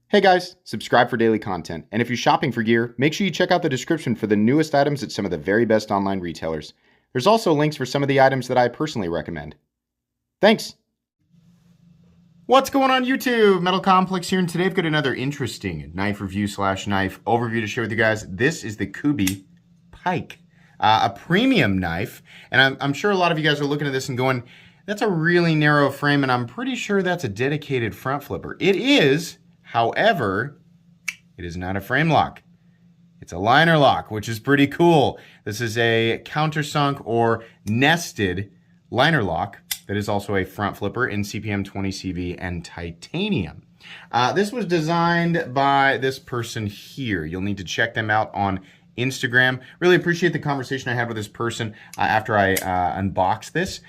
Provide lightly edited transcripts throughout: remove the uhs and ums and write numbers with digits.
Hey guys, subscribe for daily content. And if you're shopping for gear, make sure you check out the description for the newest items at some of the very best online retailers. There's also links for some of the items that I personally recommend. Thanks! What's going on YouTube? Metal Complex here, and today I've got another interesting knife review / knife overview to share with you guys. This is the Kubey Pike, a premium knife. And I'm sure a lot of you guys are looking at this and going, that's a really narrow frame, and I'm pretty sure that's a dedicated front flipper. It is. However, it is not a frame lock. It's a liner lock, which is pretty cool. This is a countersunk or nested liner lock that is also a front flipper in CPM 20CV and titanium. This was designed by this person here. You'll need to check them out on Instagram. Really appreciate the conversation I had with this person after I unboxed this.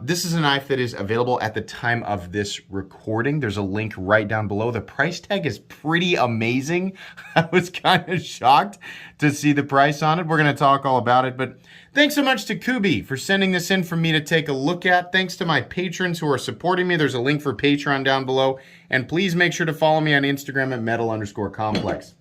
This is a knife that is available at the time of this recording. There's a link right down below. The price tag is pretty amazing. I was kind of shocked to see the price on it. We're going to talk all about it, but thanks so much to Kubey for sending this in for me to take a look at. Thanks to my patrons who are supporting me. There's a link for Patreon down below, and please make sure to follow me on Instagram at metal_complex.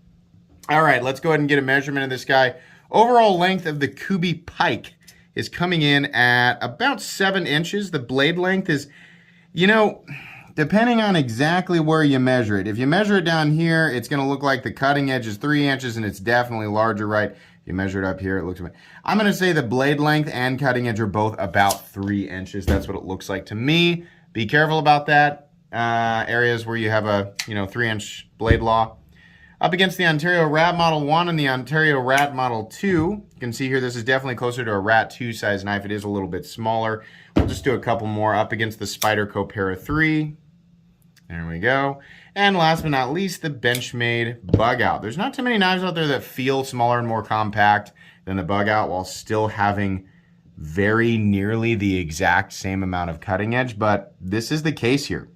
All right, let's go ahead and get a measurement of this guy. Overall length of the Kubey Pike is coming in at about 7 inches. The blade length is, you know, depending on exactly where you measure it. If you measure it down here, it's going to look like the cutting edge is 3 inches, and it's definitely larger, right? If you measure it up here, it looks... I'm going to say the blade length and cutting edge are both about 3 inches. That's what it looks like to me. Be careful about that. Areas where you have a, 3-inch blade law. Up against the Ontario Rat Model 1 and the Ontario Rat Model 2. You can see here this is definitely closer to a Rat 2 size knife. It is a little bit smaller. We'll just do a couple more. Up against the Spyderco Para 3. There we go. And last but not least, the Benchmade Bug Out. There's not too many knives out there that feel smaller and more compact than the Bug Out while still having very nearly the exact same amount of cutting edge, but this is the case here.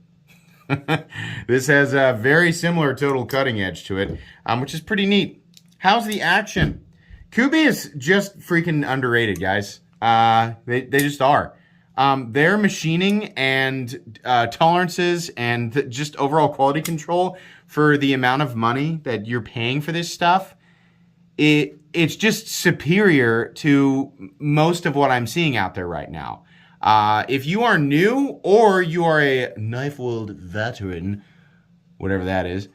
This has a very similar total cutting edge to it, which is pretty neat. How's the action? Kubey is just freaking underrated, guys. They just are. Their machining and tolerances and just overall quality control for the amount of money that you're paying for this stuff, it's just superior to most of what I'm seeing out there right now. If you are new or you are a knife world veteran, whatever that is,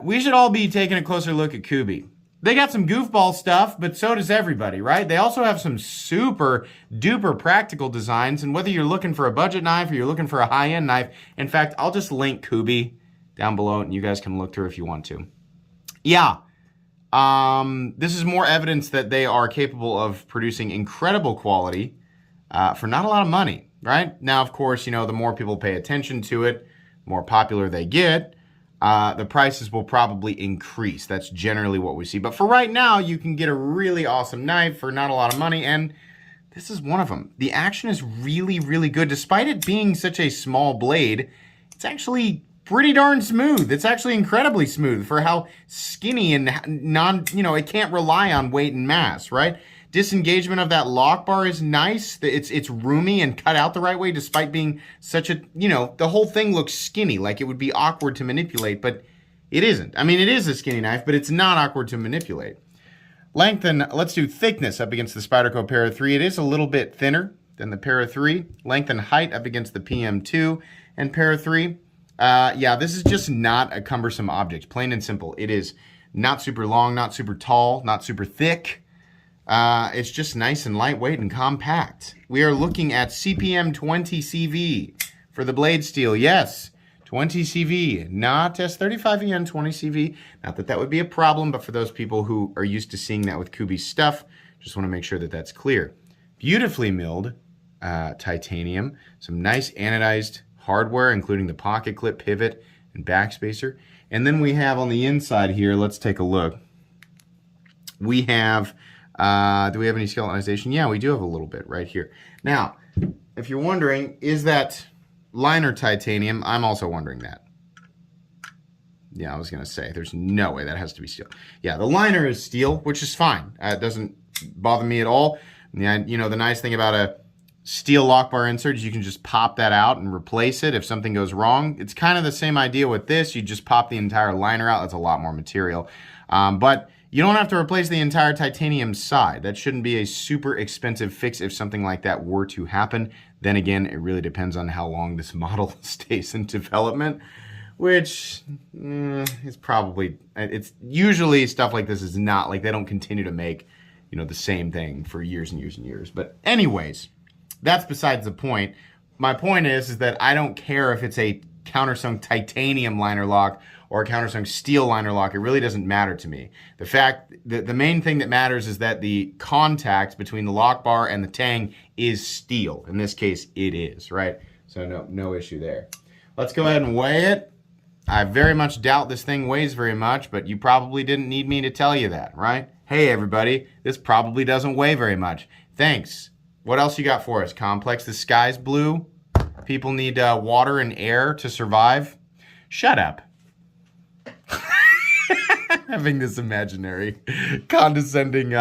we should all be taking a closer look at Kubey. They got some goofball stuff, but so does everybody, right? They also have some super duper practical designs, and whether you're looking for a budget knife or you're looking for a high-end knife, in fact, I'll just link Kubey down below and you guys can look through if you want to. Yeah. This is more evidence that they are capable of producing incredible quality for not a lot of money, right? Now, of course, the more people pay attention to it, the more popular they get, the prices will probably increase. That's generally what we see. But for right now, you can get a really awesome knife for not a lot of money, and this is one of them. The action is really, really good. Despite it being such a small blade, it's actually pretty darn smooth. It's actually incredibly smooth for how skinny and it can't rely on weight and mass, right? Disengagement of that lock bar is nice. It's roomy and cut out the right way despite being such a, the whole thing looks skinny, like it would be awkward to manipulate, but it isn't. I mean, it is a skinny knife, but it's not awkward to manipulate. Length and, let's do thickness up against the Spyderco Para 3. It is a little bit thinner than the Para 3. Length and height up against the PM2 and Para 3. Yeah, this is just not a cumbersome object, plain and simple. It is not super long, not super tall, not super thick. It's just nice and lightweight and compact. We are looking at CPM 20CV for the blade steel. Yes, 20CV, not S35EN 20CV. Not that that would be a problem, but for those people who are used to seeing that with Kubey stuff, just want to make sure that that's clear. Beautifully milled titanium. Some nice anodized hardware, including the pocket clip, pivot, and backspacer. And then we have on the inside here, let's take a look. We have... do we have any skeletonization? Yeah, we do have a little bit right here. Now, if you're wondering, is that liner titanium? I'm also wondering that. Yeah, I was going to say, there's no way that has to be steel. Yeah, the liner is steel, which is fine. It doesn't bother me at all. Yeah, the nice thing about steel lock bar inserts, you can just pop that out and replace it if something goes wrong. It's kind of the same idea with this. You just pop the entire liner out. That's a lot more material. But you don't have to replace the entire titanium side. That shouldn't be a super expensive fix if something like that were to happen. Then again, it really depends on how long this model stays in development, which is probably, it's usually stuff like this is not, like they don't continue to make, you know, the same thing for years and years and years. But anyways, that's besides the point. My point is that I don't care if it's a countersunk titanium liner lock or a countersunk steel liner lock. It really doesn't matter to me. The main thing that matters is that the contact between the lock bar and the tang is steel. In this case, it is, right? So no issue there. Let's go ahead and weigh it. I very much doubt this thing weighs very much, but you probably didn't need me to tell you that, right? Hey everybody, this probably doesn't weigh very much. Thanks. What else you got for us? Complex, the sky's blue. People need water and air to survive. Shut up. Having this imaginary, condescending,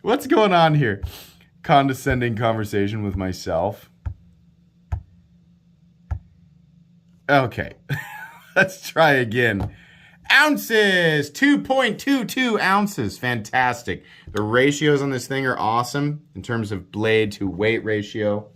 what's going on here? Condescending conversation with myself. Okay, let's try again. Ounces, 2.22 ounces, fantastic. The ratios on this thing are awesome in terms of blade to weight ratio.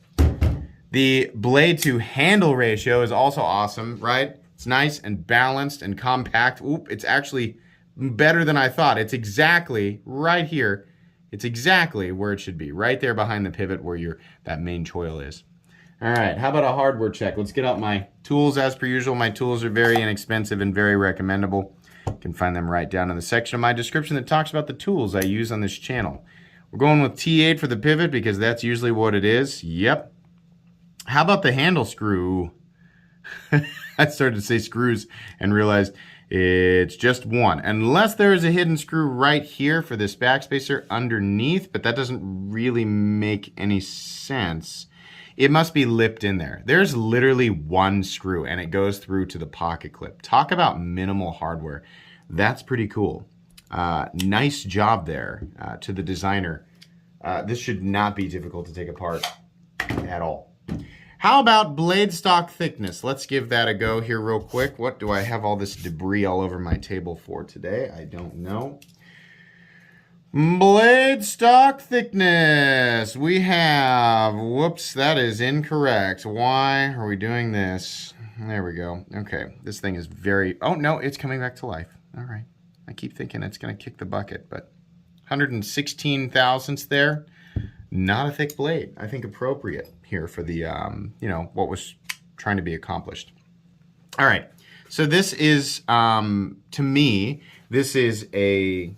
The blade to handle ratio is also awesome, right? It's nice and balanced and compact. Oop, it's actually better than I thought. It's exactly right here. It's exactly where it should be, right there behind the pivot where that main choil is. All right, how about a hardware check? Let's get out my tools as per usual. My tools are very inexpensive and very recommendable. You can find them right down in the section of my description that talks about the tools I use on this channel. We're going with T8 for the pivot because that's usually what it is. Yep. How about the handle screw? I started to say screws and realized it's just one. Unless there is a hidden screw right here for this backspacer underneath, but that doesn't really make any sense. It must be lipped in there. There's literally one screw and it goes through to the pocket clip. Talk about minimal hardware. That's pretty cool. Nice job there to the designer. This should not be difficult to take apart at all. How about blade stock thickness? Let's give that a go here real quick. What do I have all this debris all over my table for today? I don't know. Blade stock thickness. We have, whoops, that is incorrect. Why are we doing this? There we go. Okay, this thing is very, oh no, it's coming back to life. All right. I keep thinking it's going to kick the bucket, but 116 thousandths there. Not a thick blade. I think appropriate here for the, you know, what was trying to be accomplished. All right. So this is, to me, this is a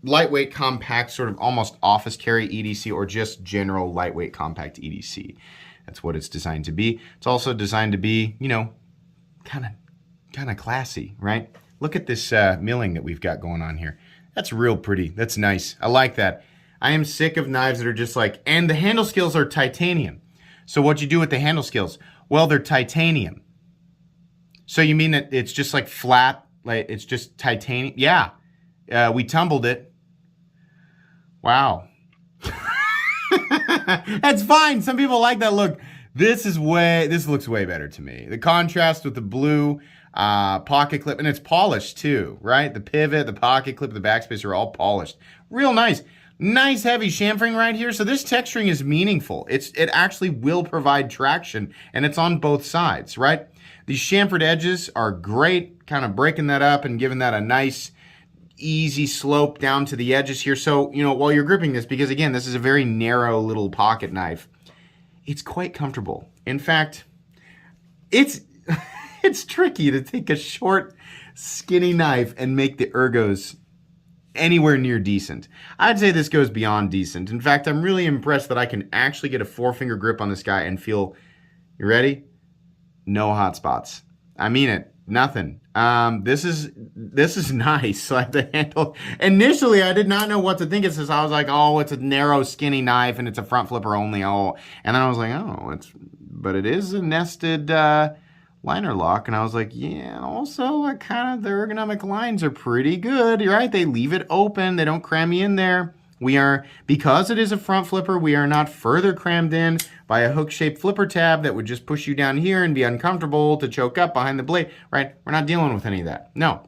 lightweight, compact, sort of almost office carry EDC or just general lightweight, compact EDC. That's what it's designed to be. It's also designed to be, you know, kind of classy, right? Look at this milling that we've got going on here. That's real pretty. That's nice. I like that. I am sick of knives that are just like, and the handle skills are titanium. So what you do with the handle skills? Well, they're titanium. So you mean that it's just like flat, like it's just titanium? Yeah. We tumbled it. Wow. That's fine. Some people like that look. This looks way better to me. The contrast with the blue pocket clip, and it's polished too, right? The pivot, the pocket clip, the backspacer are all polished. Real nice. Nice heavy chamfering right here. So this texturing is meaningful. It actually will provide traction, and it's on both sides, right? These chamfered edges are great, kind of breaking that up and giving that a nice easy slope down to the edges here. So, you know, while you're gripping this, because again, this is a very narrow little pocket knife, it's quite comfortable. In fact, it's tricky to take a short, skinny knife and make the ergos anywhere near decent. I'd say this goes beyond decent. In fact, I'm really impressed that I can actually get a 4-finger grip on this guy and feel, you ready? No hot spots. I mean it. Nothing. This is nice. Like the handle. Initially, I did not know what to think. It says I was like, oh, it's a narrow, skinny knife, and it's a front flipper only. Oh, and then I was like, oh, but it is a nested liner lock, and I was like, yeah. Also, like, kind of the ergonomic lines are pretty good, right? They leave it open. They don't cram you in there. Because it is a front flipper, we are not further crammed in by a hook-shaped flipper tab that would just push you down here and be uncomfortable to choke up behind the blade, right? We're not dealing with any of that. No,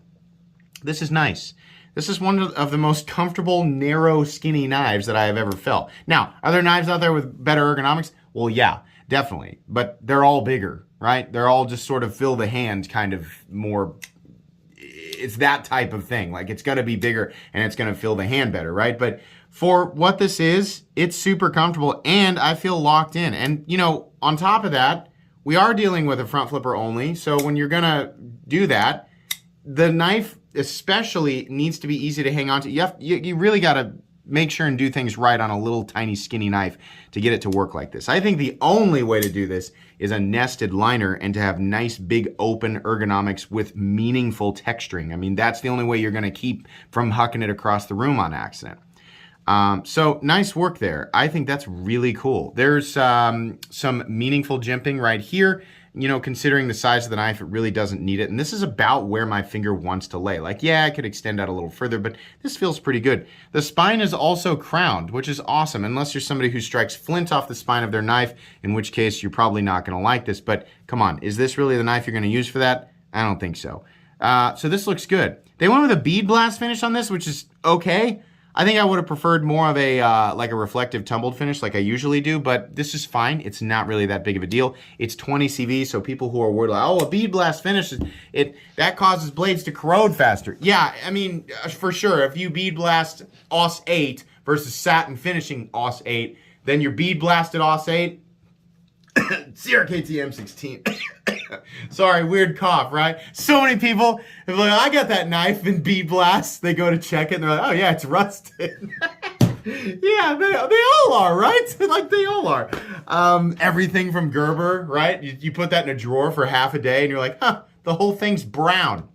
this is nice. This is one of the most comfortable, narrow, skinny knives that I have ever felt. Now, are there knives out there with better ergonomics? Well, yeah, definitely. But they're all bigger, right? They're all just sort of fill the hand kind of more. It's that type of thing. Like, it's going to be bigger and it's going to fill the hand better, right? But for what this is, it's super comfortable and I feel locked in. And, you know, on top of that, we are dealing with a front flipper only. So when you're going to do that, the knife especially needs to be easy to hang on to. You really got to make sure and do things right on a little tiny skinny knife to get it to work like this. I think the only way to do this is a nested liner and to have nice big open ergonomics with meaningful texturing. I mean, that's the only way you're going to keep from hucking it across the room on accident. So nice work there. I think that's really cool. There's some meaningful jimping right here. You know, considering the size of the knife, it really doesn't need it. And this is about where my finger wants to lay. Like, yeah, I could extend out a little further, but this feels pretty good. The spine is also crowned, which is awesome, unless you're somebody who strikes flint off the spine of their knife, in which case you're probably not going to like this. But come on, is this really the knife you're going to use for that? I don't think so. So this looks good. They went with a bead blast finish on this, which is okay. I think I would have preferred more of a like a reflective tumbled finish like I usually do, but this is fine. It's not really that big of a deal. It's 20 CV, so people who are worried like, oh, a bead blast finish, that causes blades to corrode faster. Yeah, I mean, for sure, if you bead blast AUS 8 versus satin finishing AUS 8, then your bead blasted AUS 8, CRKT M16. Sorry, weird cough, right? So many people are like, I got that knife in bead blast. They go to check it and they're like, oh yeah, it's rusted. Yeah, they all are, right? Like they all are. Everything from Gerber, right? You put that in a drawer for half a day and you're like, huh, the whole thing's brown.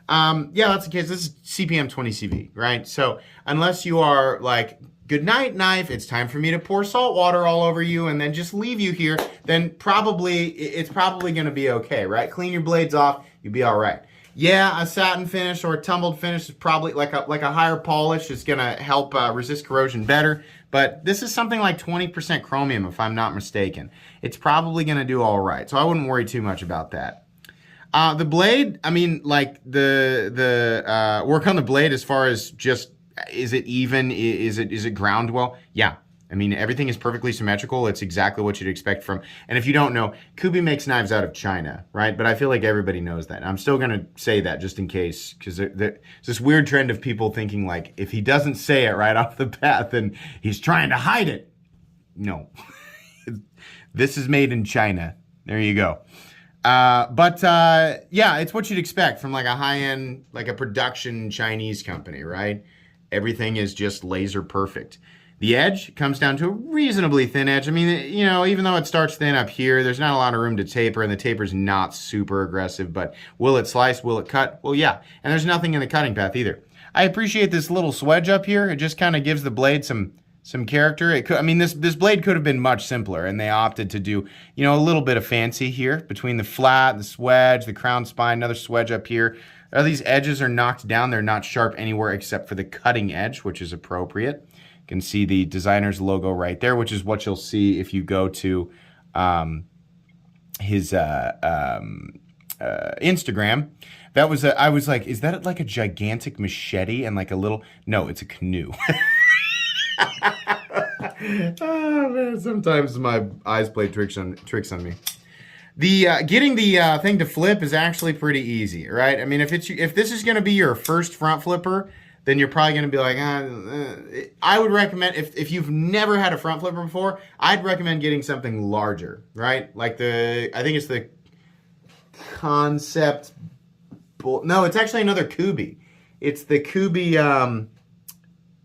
Yeah, that's the case. This is CPM 20 CV, right? So unless you are like, good night knife, it's time for me to pour salt water all over you and then just leave you here, then it's probably going to be okay, right? Clean your blades off, you'll be all right. Yeah, a satin finish or a tumbled finish is probably like a higher polish is going to help resist corrosion better, but this is something like 20% chromium if I'm not mistaken. It's probably going to do all right, so I wouldn't worry too much about that. The blade, I mean, like the work on the blade as far as just, is it even? Is it ground well? Yeah. I mean, everything is perfectly symmetrical. It's exactly what you'd expect from. And if you don't know, Kubey makes knives out of China, right? But I feel like everybody knows that. I'm still going to say that just in case, because there's this weird trend of people thinking like, if he doesn't say it right off the bat, then he's trying to hide it. No. This is made in China. There you go. Yeah, it's what you'd expect from like a high-end, like a production Chinese company, right? Everything is just laser perfect. The edge comes down to a reasonably thin edge. I mean, you know, even though it starts thin up here, there's not a lot of room to taper, and the taper's not super aggressive, but will it slice? Will it cut? Well, yeah. And there's nothing in the cutting path either. I appreciate this little swedge up here. It just kind of gives the blade some character. It could, I mean, this blade could have been much simpler, and they opted to do, you know, a little bit of fancy here between the flat, the swedge, the crown spine, another swedge up here. These edges are knocked down. They're not sharp anywhere except for the cutting edge, which is appropriate. You can see the designer's logo right there, which is what you'll see if you go to his Instagram. That was I was like, is that like a gigantic machete and like a little? No, it's a canoe. Oh man, sometimes my eyes play tricks on me. The getting the thing to flip is actually pretty easy, right? I mean, if this is going to be your first front flipper, then you're probably going to be like, I would recommend, if you've never had a front flipper before, I'd recommend getting something larger, right? Like I think it's the Concept, no, it's actually another Kubey. It's the Kubey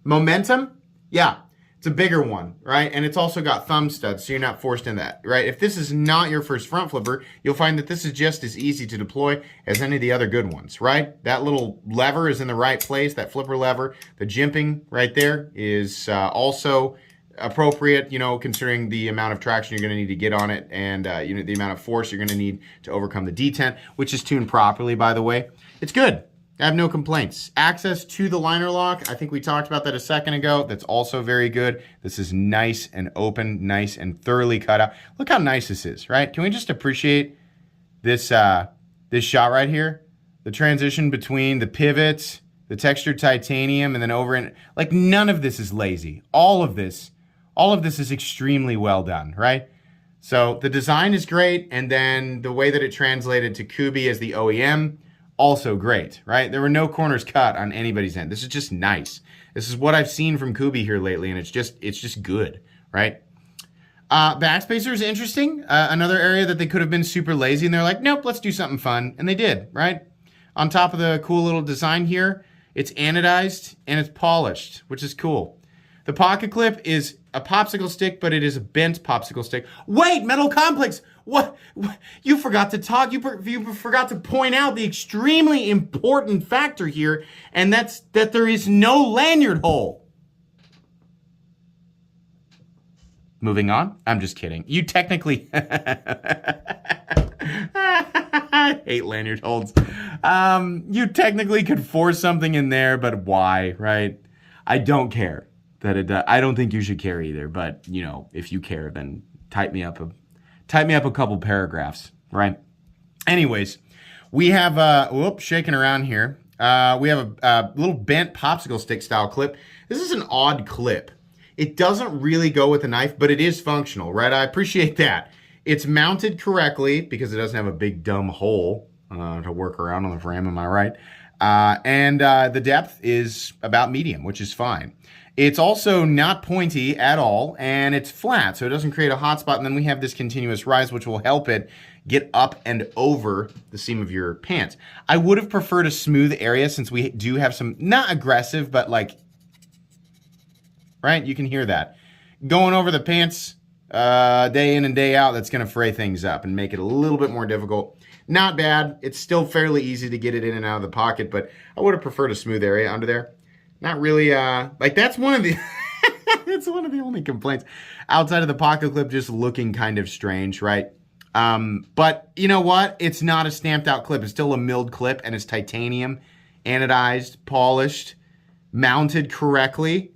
Momentum. Yeah. It's a bigger one, right? And it's also got thumb studs, so you're not forced in that, right? If this is not your first front flipper, you'll find that this is just as easy to deploy as any of the other good ones, right? That little lever is in the right place, that flipper lever. The jimping right there is also appropriate, you know, considering the amount of traction you're going to need to get on it and, you know, the amount of force you're going to need to overcome the detent, which is tuned properly, by the way. It's good. I have no complaints. Access to the liner lock, I think we talked about that a second ago. That's also very good. This is nice and open, nice and thoroughly cut out. Look how nice this is, right? Can we just appreciate this this shot right here? The transition between the pivots, the textured titanium, and then over in, like, none of this is lazy. All of this is extremely well done, right? So the design is great, and then the way that it translated to Kubey as the OEM, also great, right? There were no corners cut on anybody's end. This is just nice. This is what I've seen from Kubey here lately, and it's just good, right? Backspacer is interesting. Another area that they could have been super lazy, and they're like, nope, let's do something fun, and they did, right? On top of the cool little design here, it's anodized and it's polished, which is cool. The pocket clip is a popsicle stick, but it is a bent popsicle stick. Wait, metal complex. What? You forgot to talk. You forgot to point out the extremely important factor here, and that's that there is no lanyard hole. Moving on. I'm just kidding. You technically... I hate lanyard holes. You technically could force something in there, but why, right? I don't care. I don't think you should care either, but you know, if you care, then type me up a couple paragraphs, right? Anyways, we have shaking around here. We have a little bent popsicle stick style clip. This is an odd clip. It doesn't really go with a knife, but it is functional, right? I appreciate that. It's mounted correctly because it doesn't have a big dumb hole to work around on the frame. Am I right? And the depth is about medium, which is fine. It's also not pointy at all, and it's flat, so it doesn't create a hot spot. And then we have this continuous rise, which will help it get up and over the seam of your pants. I would have preferred a smooth area since we do have some, not aggressive, but like, right? You can hear that. Going over the pants day in and day out, that's going to fray things up and make it a little bit more difficult. Not bad. It's still fairly easy to get it in and out of the pocket, but I would have preferred a smooth area under there. Not really, like that's one of the, that's one of the only complaints outside of the pocket clip just looking kind of strange, right? But you know what? It's not a stamped out clip. It's still a milled clip, and it's titanium, anodized, polished, mounted correctly,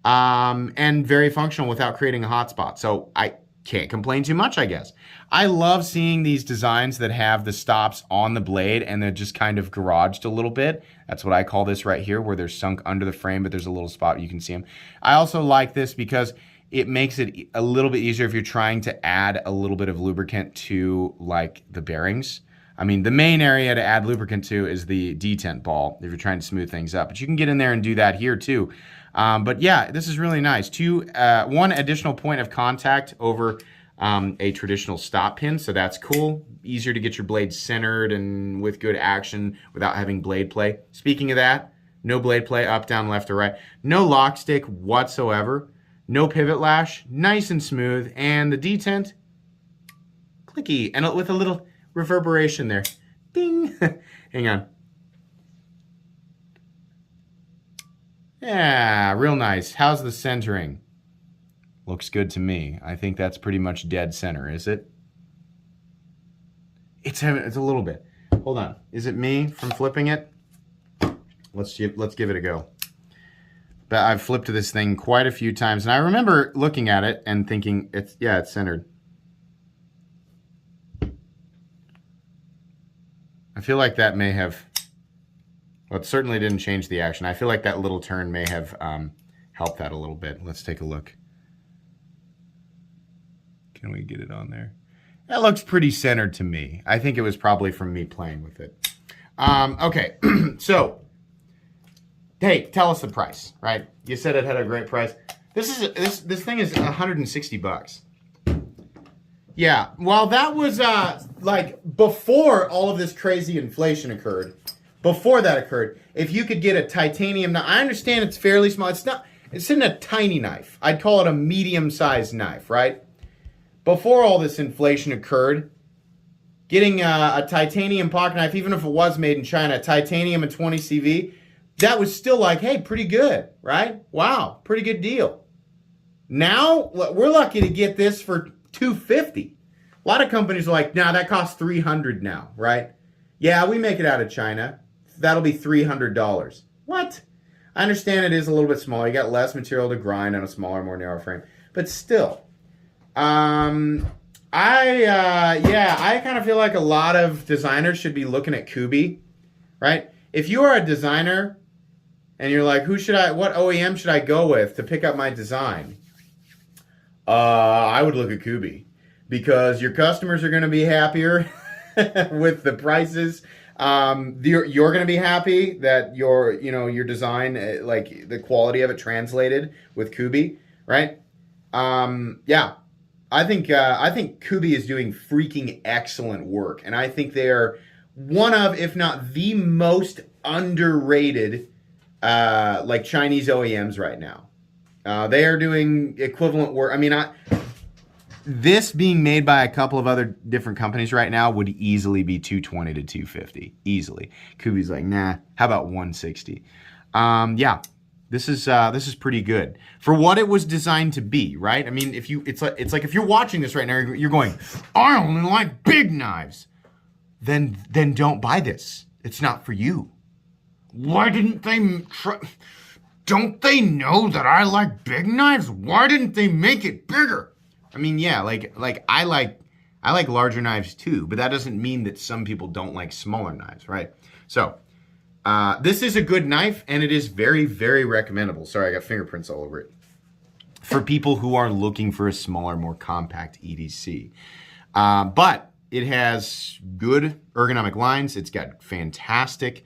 and very functional without creating a hot spot. So I can't complain too much, I guess. I love seeing these designs that have the stops on the blade and they're just kind of garaged a little bit. That's what I call this right here, where they're sunk under the frame, but there's a little spot you can see them. I also like this because it makes it a little bit easier if you're trying to add a little bit of lubricant to like the bearings. I mean, the main area to add lubricant to is the detent ball if you're trying to smooth things up, but you can get in there and do that here too. But yeah, this is really nice. One additional point of contact over a traditional stop pin, so that's cool. Easier to get your blade centered and with good action without having blade play. Speaking of that, no blade play, up, down, left, or right. No lock stick whatsoever. No pivot lash, nice and smooth. And the detent, clicky, and with a little reverberation there. Ding. Hang on. Yeah, real nice. How's the centering? Looks good to me. I think that's pretty much dead center, is it? It's a little bit. Hold on. Is it me from flipping it? Let's give it a go. But I've flipped this thing quite a few times, and I remember looking at it and thinking, it's centered. I feel like that may have, well, it certainly didn't change the action. I feel like that little turn may have helped that a little bit. Let's take a look. Can we get it on there? That looks pretty centered to me. I think it was probably from me playing with it. Okay, so, hey, tell us the price, right? You said it had a great price. This thing is 160 bucks. Yeah, well, that was like before all of this crazy inflation occurred. Before that occurred, if you could get a titanium knife, I understand it's fairly small. It's in a tiny knife. I'd call it a medium-sized knife, right? Before all this inflation occurred, getting a titanium pocket knife, even if it was made in China, titanium and 20 CV, that was still like, hey, pretty good, right? Wow, pretty good deal. Now, we're lucky to get this for $250. A lot of companies are like, nah, that costs $300 now, right? Yeah, we make it out of China. that'll be $300. What? I understand it is a little bit smaller. You got less material to grind on a smaller, more narrow frame, but still, I kind of feel like a lot of designers should be looking at Kubey, right? If you are a designer and you're like, what OEM should I go with to pick up my design? I would look at Kubey, because your customers are going to be happier with the prices. You're going to be happy that your design, like the quality of it translated with Kubey, right? I think Kubey is doing freaking excellent work, and I think they are one of, if not the most underrated, like Chinese OEMs right now. They are doing equivalent work. I mean, this being made by a couple of other different companies right now would easily be $220 to $250, easily. Kubey's like, nah. How about $160? This is pretty good for what it was designed to be, right? I mean, it's like if you're watching this right now, you're going, I only like big knives. Then don't buy this. It's not for you. Why didn't they try? Don't they know that I like big knives? Why didn't they make it bigger? I mean, yeah, like I like larger knives too, but that doesn't mean that some people don't like smaller knives, right? So this is a good knife, and it is very, very recommendable. Sorry, I got fingerprints all over it. For people who are looking for a smaller, more compact EDC. But it has good ergonomic lines. It's got fantastic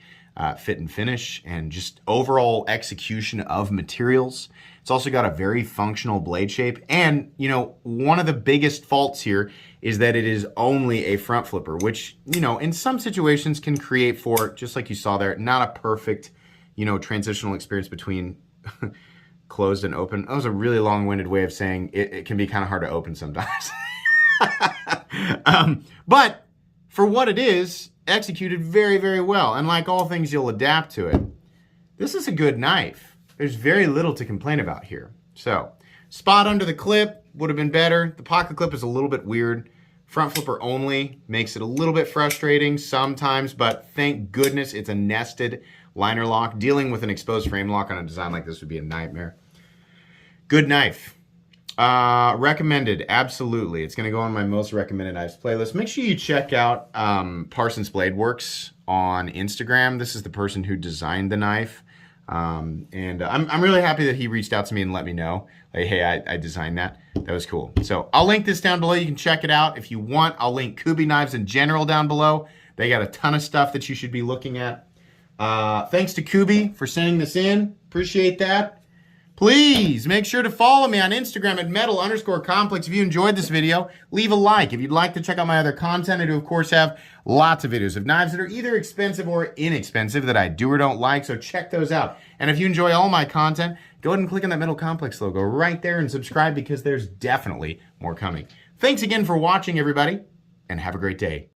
fit and finish and just overall execution of materials. It's also got a very functional blade shape. And, one of the biggest faults here is that it is only a front flipper, which, in some situations can create for, just like you saw there, not a perfect, transitional experience between closed and open. That was a really long-winded way of saying it can be kind of hard to open sometimes. But for what it is, executed very, very well. And like all things, you'll adapt to it. This is a good knife. There's very little to complain about here. So, spot under the clip would have been better. The pocket clip is a little bit weird. Front flipper only makes it a little bit frustrating sometimes, but thank goodness it's a nested liner lock. Dealing with an exposed frame lock on a design like this would be a nightmare. Good knife. Recommended, absolutely. It's going to go on my most recommended knives playlist. Make sure you check out Parsons Blade Works on Instagram. This is the person who designed the knife. And I'm really happy that he reached out to me and let me know, like, hey, I designed that. That was cool. So I'll link this down below. You can check it out if you want. I'll link Kubey knives in general down below. They got a ton of stuff that you should be looking at. Thanks to Kubey for sending this in. Appreciate that. Please make sure to follow me on Instagram at metal_complex. If you enjoyed this video, leave a like. If you'd like to check out my other content, I do, of course, have lots of videos of knives that are either expensive or inexpensive that I do or don't like, so check those out. And if you enjoy all my content, go ahead and click on that Metal Complex logo right there and subscribe, because there's definitely more coming. Thanks again for watching, everybody, and have a great day.